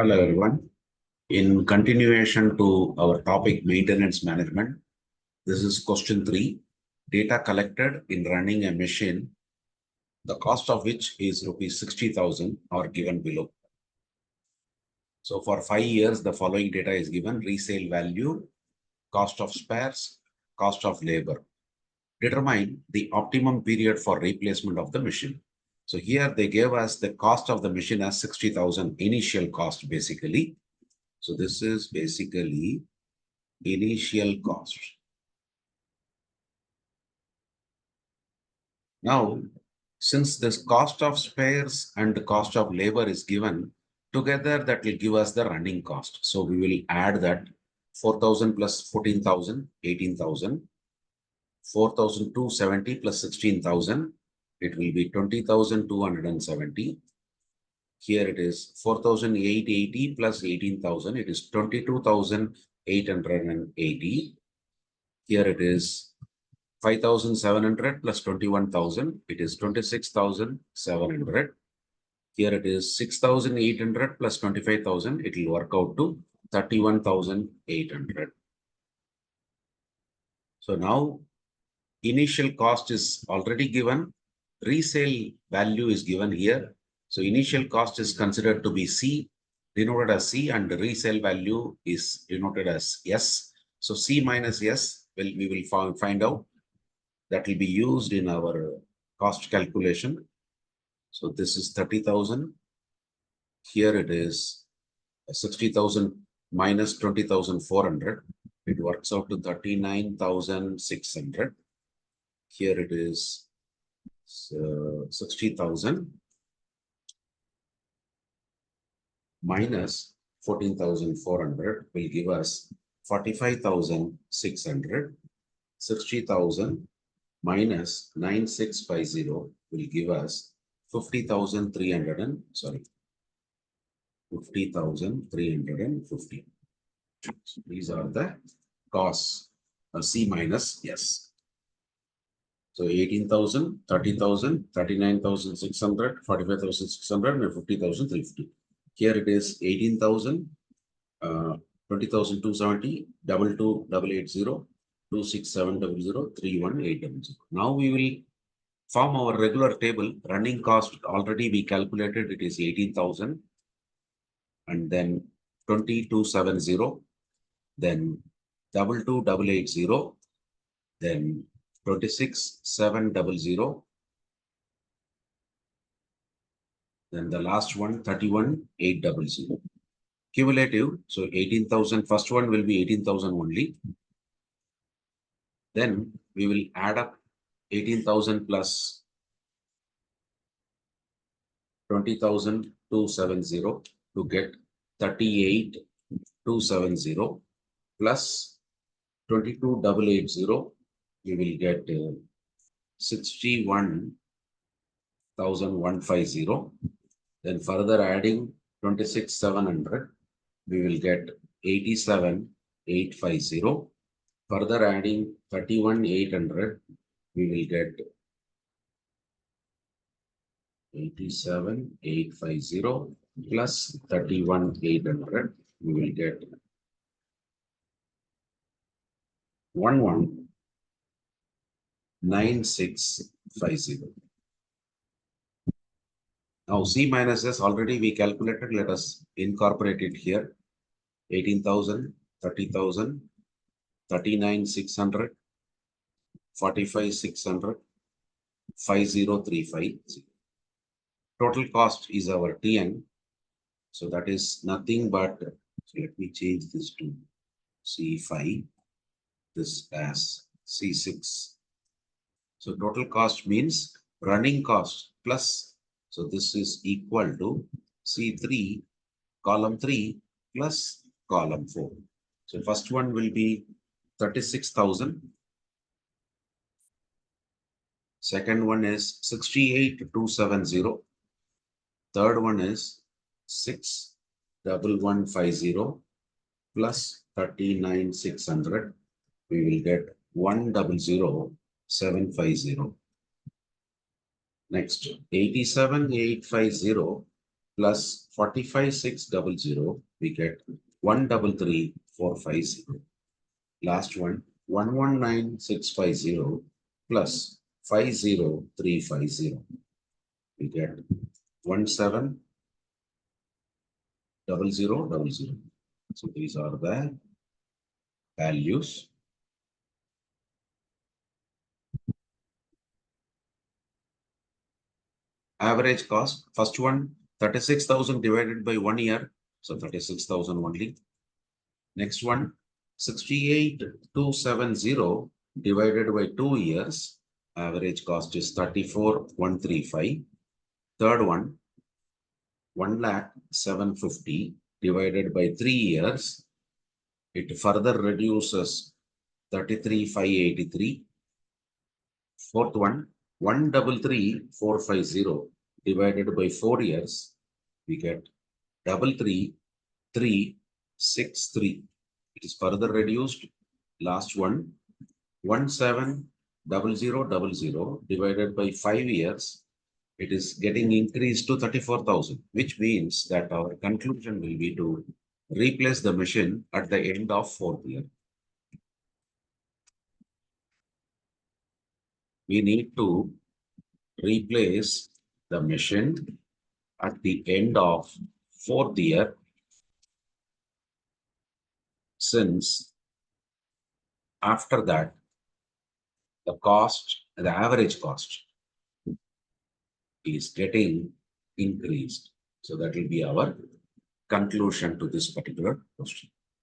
Hello everyone. In continuation to our topic maintenance management, this is question 3. Data collected in running a machine, the cost of which is rupees 60,000 are given below. So for 5 years, the following data is given: resale value, cost of spares, cost of labor. Determine the optimum period for replacement of the machine. So here they gave us the cost of the machine as 60,000 initial cost basically. So this is basically initial cost. Now, since this cost of spares and the cost of labor is given together, that will give us the running cost. So we will add that 4,000 plus 14,000, 18,000, 4,270 plus 16,000. It will be 20,270. Here it is 4,880 plus 18,000. It is 22,880. Here it is 5,700 plus 21,000. It is 26,700. Here it is 6,800 plus 25,000. It will work out to 31,800. So now initial cost is already given. Resale value is given here. So initial cost is considered to be C, denoted as C, and the resale value is denoted as S. So C minus S we will find out. That will be used in our cost calculation. So this is 30,000. Here it is 60,000 minus 20,400. It works out to 39,600. Here it is 60,000 minus 14,400 will give us 45,600. 60,000 minus 9650 will give us 50,300 50,350. So these are the costs, C minus S. So 18,000, 30,000, 39,600, 45,600, and 50,350. Here it is 18,000, 20,270, 22,880, 26700, 31800. Now we will form our regular table. Running cost already we calculated, it is 18,000, and then 2270, then 22,880, then 26,700, then the last one 31,800. Cumulative, so 18,000. First one will be 18,000 only. Then we will add up 18,000 plus 20,270 to get 38,270 plus 22,880. We will get 61,150. Then further adding 26,700, we will get 87,850. Further adding 31,800, we will get 87,850 plus 31,800, we will get 11,9650. Now C minus S already we calculated. Let us incorporate it here. 18,000, 30,000, 39,600, 45,600, 50,350. Total cost is our TN. So that is nothing but, so let me change this to C5, this as C6. So total cost means running cost plus, so this is equal to C3, column 3 plus column 4. So first one will be 36,000. Second one is 68,270. Third one is 6,150 plus 39,600. We will get 1,00750. Next, 87,850 plus 45,600, we get 133,450. Last one, 119,650 plus 50,350. We get 17,00,00. So these are the values. Average cost, first one, 36,000 divided by 1 year. So 36,000 only. Next one, 68,270 divided by 2 years. Average cost is 34,135. Third one, 1,07,50 divided by 3 years. It further reduces 33,583. Fourth one, 133,450 divided by 4 years. We get 33,363. It is further reduced. Last one, 17,00,00 divided by 5 years. It is getting increased to 34,000, which means that our conclusion will be to replace the machine at the end of 4th year. We need to replace the machine at the end of 4th year, since after that the average cost is getting increased. So that will be our conclusion to this particular question.